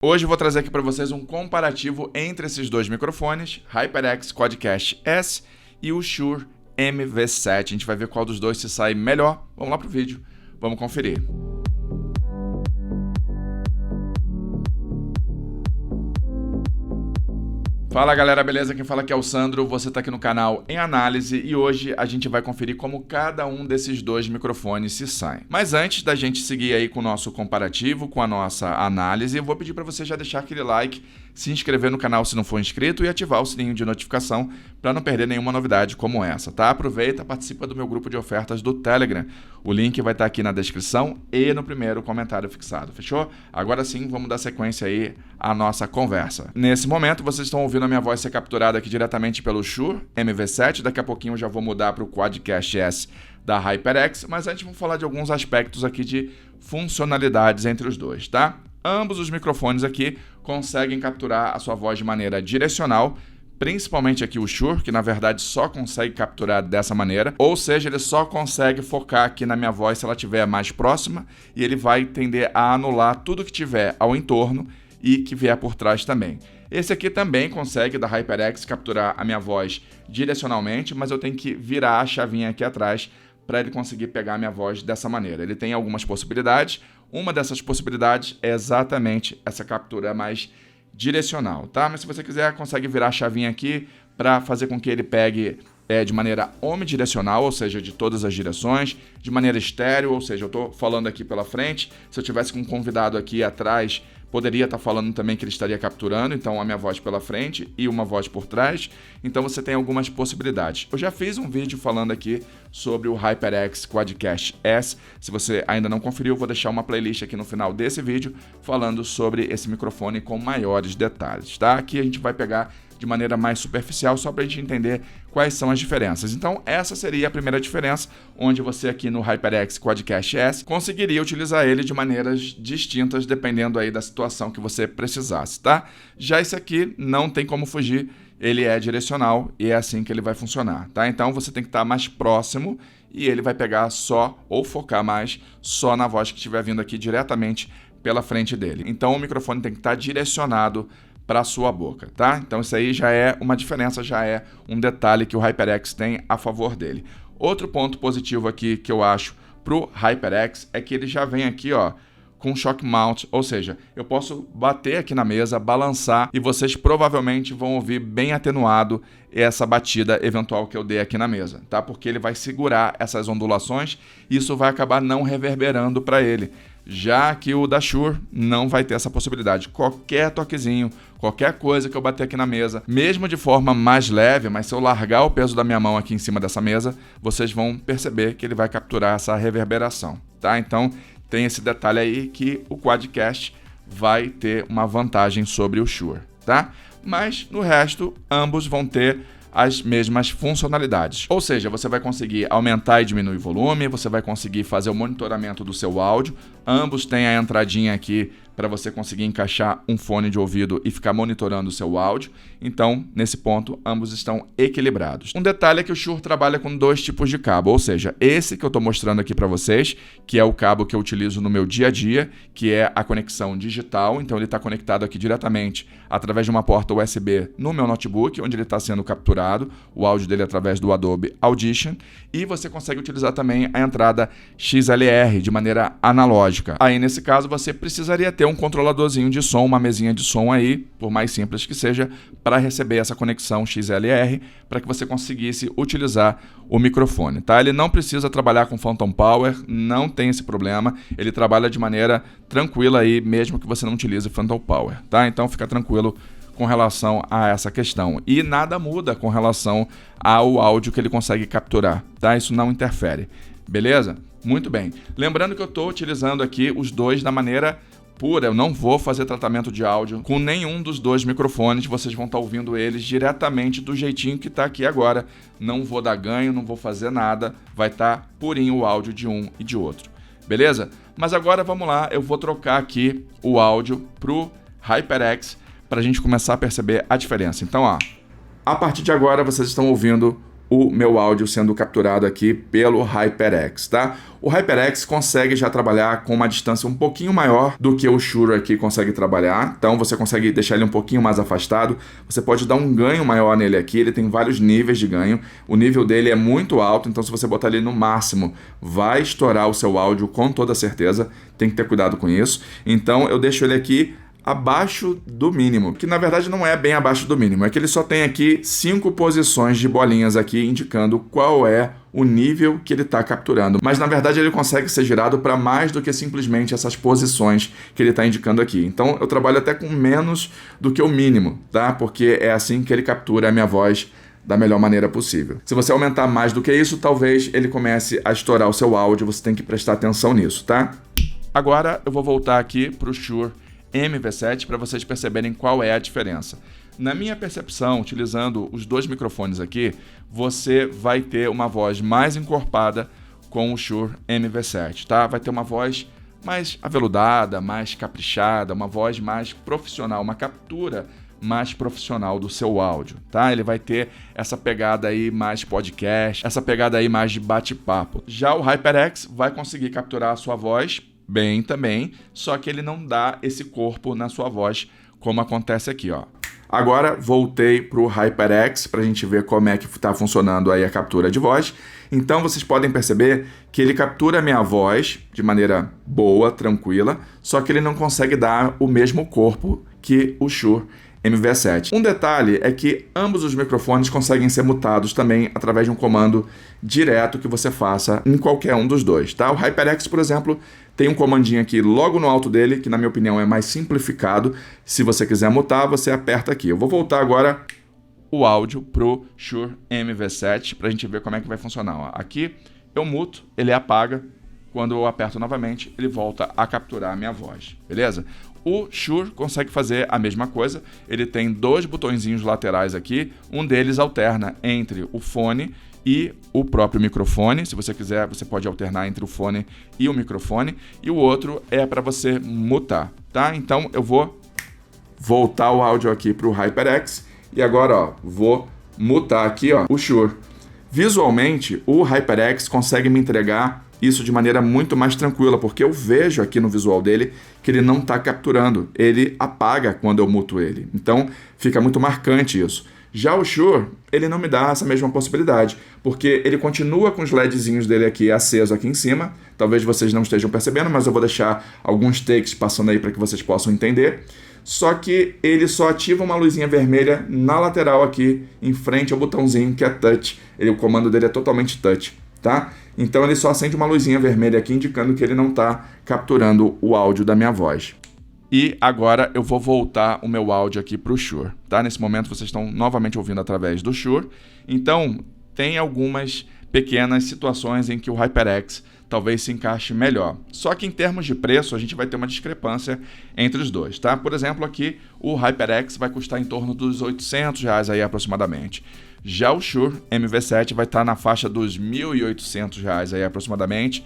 Hoje eu vou trazer aqui para vocês um comparativo entre esses dois microfones, HyperX Quadcast S e o Shure MV7. A gente vai ver qual dos dois se sai melhor. Vamos lá pro vídeo, vamos conferir. Fala galera, beleza? Quem fala aqui é o Sandro, você está aqui no canal Em Análise e hoje a gente vai conferir como cada um desses dois microfones se sai. Mas antes da gente seguir aí com o nosso comparativo, com a nossa análise, eu vou pedir para você já deixar aquele like, se inscrever no canal se não for inscrito e ativar o sininho de notificação para não perder nenhuma novidade como essa, tá? Aproveita, participa do meu grupo de ofertas do Telegram. O link vai estar aqui na descrição e no primeiro comentário fixado, fechou? Agora sim, vamos dar sequência aí à nossa conversa. Nesse momento, vocês estão ouvindo a minha voz ser capturada aqui diretamente pelo Shure MV7. Daqui a pouquinho eu já vou mudar para o Quadcast S da HyperX, mas antes vamos falar de alguns aspectos aqui de funcionalidades entre os dois, tá? Ambos os microfones aqui conseguem capturar a sua voz de maneira direcional, principalmente aqui o Shure, que na verdade só consegue capturar dessa maneira, ou seja, ele só consegue focar aqui na minha voz se ela estiver mais próxima e ele vai tender a anular tudo que tiver ao entorno e que vier por trás também. Esse aqui também consegue, da HyperX, capturar a minha voz direcionalmente, mas eu tenho que virar a chavinha aqui atrás para ele conseguir pegar a minha voz dessa maneira. Ele tem algumas possibilidades. Uma dessas possibilidades é exatamente essa captura mais direcional, tá? Mas se você quiser, consegue virar a chavinha aqui para fazer com que ele pegue de maneira omnidirecional, ou seja, de todas as direções, de maneira estéreo, ou seja, eu estou falando aqui pela frente, se eu tivesse com um convidado aqui atrás, poderia estar falando também que ele estaria capturando, então a minha voz pela frente e uma voz por trás, então você tem algumas possibilidades. Eu já fiz um vídeo falando aqui sobre o HyperX Quadcast S, se você ainda não conferiu, eu vou deixar uma playlist aqui no final desse vídeo falando sobre esse microfone com maiores detalhes, tá? Aqui a gente vai pegar de maneira mais superficial, só para a gente entender quais são as diferenças. Então, essa seria a primeira diferença, onde você aqui no HyperX Quadcast S conseguiria utilizar ele de maneiras distintas, dependendo aí da situação que você precisasse, tá? Já esse aqui não tem como fugir, ele é direcional e é assim que ele vai funcionar, tá? Então, você tem que estar mais próximo e ele vai pegar só, ou focar mais, só na voz que estiver vindo aqui diretamente pela frente dele. Então, o microfone tem que estar direcionado para a sua boca, tá? Então isso aí já é uma diferença, já é um detalhe que o HyperX tem a favor dele. Outro ponto positivo aqui que eu acho pro HyperX é que ele já vem aqui, ó, com shock mount, ou seja, eu posso bater aqui na mesa, balançar e vocês provavelmente vão ouvir bem atenuado essa batida eventual que eu dei aqui na mesa, tá? Porque ele vai segurar essas ondulações e isso vai acabar não reverberando para ele. Já que o da Shure não vai ter essa possibilidade. Qualquer toquezinho, qualquer coisa que eu bater aqui na mesa, mesmo de forma mais leve, mas se eu largar o peso da minha mão aqui em cima dessa mesa, vocês vão perceber que ele vai capturar essa reverberação, tá? Então, tem esse detalhe aí que o Quadcast vai ter uma vantagem sobre o Shure, tá? Mas, no resto, ambos vão ter as mesmas funcionalidades. Ou seja, você vai conseguir aumentar e diminuir o volume, você vai conseguir fazer o monitoramento do seu áudio. Ambos têm a entradinha aqui para você conseguir encaixar um fone de ouvido e ficar monitorando o seu áudio. Então, nesse ponto, ambos estão equilibrados. Um detalhe é que o Shure trabalha com dois tipos de cabo, ou seja, esse que eu estou mostrando aqui para vocês, que é o cabo que eu utilizo no meu dia a dia, que é a conexão digital. Então, ele está conectado aqui diretamente através de uma porta USB no meu notebook, onde ele está sendo capturado, o áudio dele através do Adobe Audition, e você consegue utilizar também a entrada XLR de maneira analógica. Aí, nesse caso, você precisaria ter um controladorzinho de som, uma mesinha de som aí, por mais simples que seja, para receber essa conexão XLR, para que você conseguisse utilizar o microfone, tá? Ele não precisa trabalhar com Phantom Power, não tem esse problema, ele trabalha de maneira tranquila aí, mesmo que você não utilize Phantom Power, tá? Então fica tranquilo com relação a essa questão. E nada muda com relação ao áudio que ele consegue capturar, tá? Isso não interfere, beleza? Muito bem. Lembrando que eu estou utilizando aqui os dois da maneira pura, eu não vou fazer tratamento de áudio com nenhum dos dois microfones, vocês vão estar ouvindo eles diretamente do jeitinho que está aqui agora. Não vou dar ganho, não vou fazer nada, vai estar purinho o áudio de um e de outro, beleza? Mas agora vamos lá, eu vou trocar aqui o áudio pro HyperX para a gente começar a perceber a diferença. Então, ó, a partir de agora vocês estão ouvindo o meu áudio sendo capturado aqui pelo HyperX, tá? O HyperX consegue já trabalhar com uma distância um pouquinho maior do que o Shure aqui consegue trabalhar, então você consegue deixar ele um pouquinho mais afastado, você pode dar um ganho maior nele aqui, ele tem vários níveis de ganho, o nível dele é muito alto, então se você botar ele no máximo, vai estourar o seu áudio com toda certeza, tem que ter cuidado com isso, então eu deixo ele aqui abaixo do mínimo, que na verdade não é bem abaixo do mínimo, é que ele só tem aqui 5 posições de bolinhas aqui indicando qual é o nível que ele está capturando, mas na verdade ele consegue ser girado para mais do que simplesmente essas posições que ele está indicando aqui, então eu trabalho até com menos do que o mínimo, tá? Porque é assim que ele captura a minha voz da melhor maneira possível. Se você aumentar mais do que isso, talvez ele comece a estourar o seu áudio, você tem que prestar atenção nisso, tá? Agora eu vou voltar aqui para o Shure MV7 para vocês perceberem qual é a diferença. Na minha percepção, utilizando os dois microfones aqui, você vai ter uma voz mais encorpada com o Shure MV7, tá? Vai ter uma voz mais aveludada, mais caprichada, uma voz mais profissional, uma captura mais profissional do seu áudio, tá? Ele vai ter essa pegada aí mais podcast, essa pegada aí mais de bate-papo. Já o HyperX vai conseguir capturar a sua voz bem também, só que ele não dá esse corpo na sua voz, como acontece aqui, ó. Agora voltei para o HyperX para a gente ver como é que está funcionando aí a captura de voz. Então vocês podem perceber que ele captura a minha voz de maneira boa, tranquila, só que ele não consegue dar o mesmo corpo que o Shure MV7. Um detalhe é que ambos os microfones conseguem ser mutados também através de um comando direto que você faça em qualquer um dos dois, tá? O HyperX, por exemplo, tem um comandinho aqui logo no alto dele, que na minha opinião é mais simplificado. Se você quiser mutar, você aperta aqui. Eu vou voltar agora o áudio pro Shure MV7 para a gente ver como é que vai funcionar. Ó, aqui eu muto, ele apaga. Quando eu aperto novamente, ele volta a capturar a minha voz, beleza? O Shure consegue fazer a mesma coisa, ele tem 2 botõezinhos laterais aqui, um deles alterna entre o fone e o próprio microfone. Se você quiser, você pode alternar entre o fone e o microfone, e o outro é para você mutar, tá? Então eu vou voltar o áudio aqui para o HyperX e agora, ó, vou mutar aqui, ó, o Shure. Visualmente, o HyperX consegue me entregar isso de maneira muito mais tranquila, porque eu vejo aqui no visual dele que ele não está capturando, ele apaga quando eu muto ele, então fica muito marcante isso. Já o Shure, ele não me dá essa mesma possibilidade, porque ele continua com os LEDzinhos dele aqui aceso aqui em cima, talvez vocês não estejam percebendo, mas eu vou deixar alguns takes passando aí para que vocês possam entender, só que ele só ativa uma luzinha vermelha na lateral aqui, em frente ao botãozinho que é touch, o comando dele é totalmente touch, tá? Então ele só acende uma luzinha vermelha aqui indicando que ele não está capturando o áudio da minha voz. E agora eu vou voltar o meu áudio aqui para o Shure, tá? Nesse momento vocês estão novamente ouvindo através do Shure. Então tem algumas pequenas situações em que o HyperX talvez se encaixe melhor. Só que em termos de preço a gente vai ter uma discrepância entre os dois, tá? Por exemplo, aqui o HyperX vai custar em torno dos R$800 aí aproximadamente. Já o Shure MV7 vai estar na faixa dos R$1.800 aí aproximadamente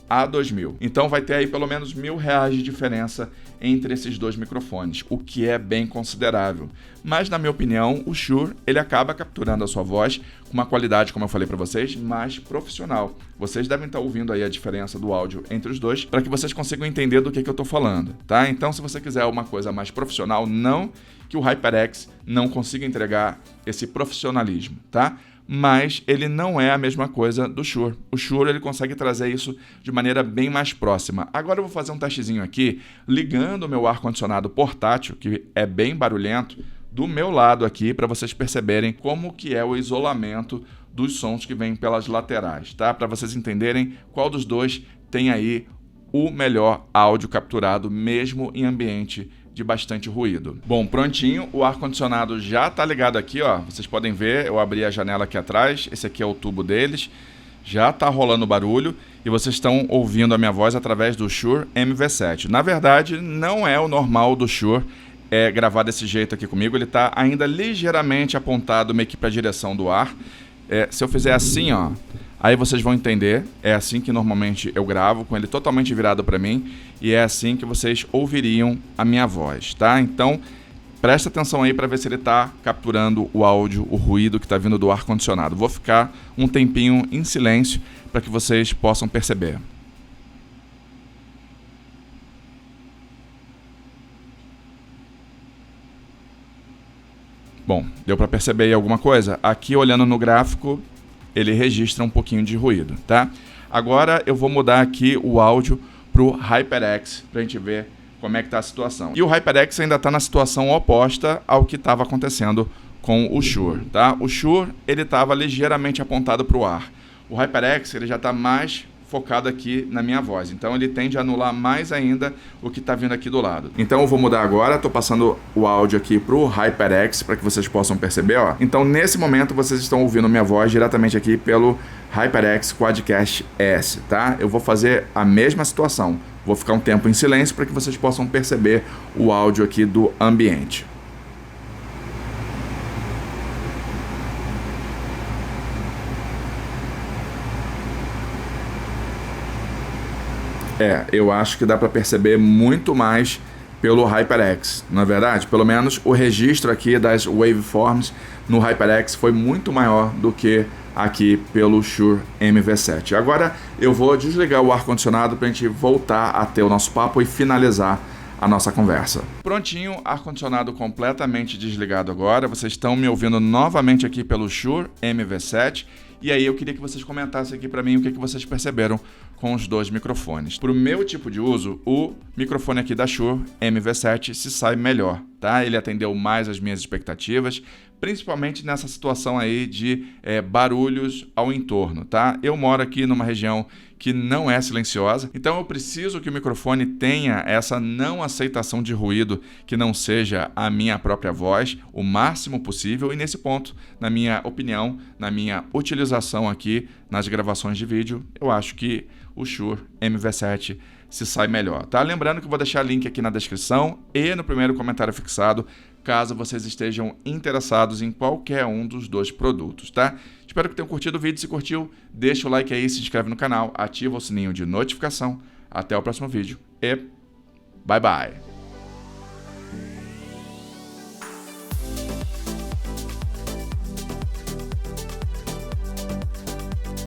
a R$2.000. Então vai ter aí pelo menos R$1.000 de diferença entre esses dois microfones, o que é bem considerável. Mas na minha opinião, o Shure ele acaba capturando a sua voz com uma qualidade, como eu falei para vocês, mais profissional. Vocês devem estar ouvindo aí a diferença do áudio entre os dois para que vocês consigam entender do que eu estou falando, tá? Então, se você quiser uma coisa mais profissional, não que o HyperX não consiga entregar esse profissionalismo, tá? Mas ele não é a mesma coisa do Shure. O Shure ele consegue trazer isso de maneira bem mais próxima. Agora eu vou fazer um testezinho aqui, ligando o meu ar-condicionado portátil, que é bem barulhento, do meu lado aqui, para vocês perceberem como que é o isolamento dos sons que vêm pelas laterais, tá? Para vocês entenderem qual dos dois tem aí o melhor áudio capturado, mesmo em ambiente de bastante ruído. Bom, prontinho, o ar-condicionado já tá ligado aqui, ó. Vocês podem ver, eu abri a janela aqui atrás, esse aqui é o tubo deles, já tá rolando barulho e vocês estão ouvindo a minha voz através do Shure MV7. Na verdade, não é o normal do Shure gravar desse jeito aqui comigo, ele tá ainda ligeiramente apontado meio que para a direção do ar. Se eu fizer assim, ó, aí vocês vão entender, é assim que normalmente eu gravo, com ele totalmente virado para mim, e é assim que vocês ouviriam a minha voz, tá? Então, presta atenção aí para ver se ele está capturando o áudio, o ruído que está vindo do ar-condicionado. Vou ficar um tempinho em silêncio para que vocês possam perceber. Bom, deu para perceber aí alguma coisa? Aqui, olhando no gráfico, ele registra um pouquinho de ruído, tá? Agora eu vou mudar aqui o áudio para o HyperX para a gente ver como é que está a situação. E o HyperX ainda está na situação oposta ao que estava acontecendo com o Shure, tá? O Shure, ele estava ligeiramente apontado para o ar. O HyperX, ele já está mais focado aqui na minha voz, então ele tende a anular mais ainda o que está vindo aqui do lado. Então eu vou mudar agora, estou passando o áudio aqui para o HyperX para que vocês possam perceber, ó. Então nesse momento vocês estão ouvindo minha voz diretamente aqui pelo HyperX Quadcast S, tá? Eu vou fazer a mesma situação, vou ficar um tempo em silêncio para que vocês possam perceber o áudio aqui do ambiente. Eu acho que dá para perceber muito mais pelo HyperX, não é verdade? Pelo menos o registro aqui das waveforms no HyperX foi muito maior do que aqui pelo Shure MV7. Agora eu vou desligar o ar-condicionado para a gente voltar a ter o nosso papo e finalizar a nossa conversa. Prontinho, ar-condicionado completamente desligado agora. Vocês estão me ouvindo novamente aqui pelo Shure MV7. E aí eu queria que vocês comentassem aqui para mim o que vocês perceberam com os dois microfones. Para o meu tipo de uso, o microfone aqui da Shure MV7 se sai melhor, tá? Ele atendeu mais às minhas expectativas, principalmente nessa situação aí de barulhos ao entorno, tá? Eu moro aqui numa região que não é silenciosa, então eu preciso que o microfone tenha essa não aceitação de ruído que não seja a minha própria voz o máximo possível, e nesse ponto, na minha opinião, na minha utilização aqui nas gravações de vídeo, eu acho que o Shure MV7 se sai melhor, tá? Lembrando que eu vou deixar link aqui na descrição e no primeiro comentário fixado, caso vocês estejam interessados em qualquer um dos dois produtos, tá? Espero que tenham curtido o vídeo. Se curtiu, deixa o like aí, se inscreve no canal, ativa o sininho de notificação. Até o próximo vídeo e bye bye!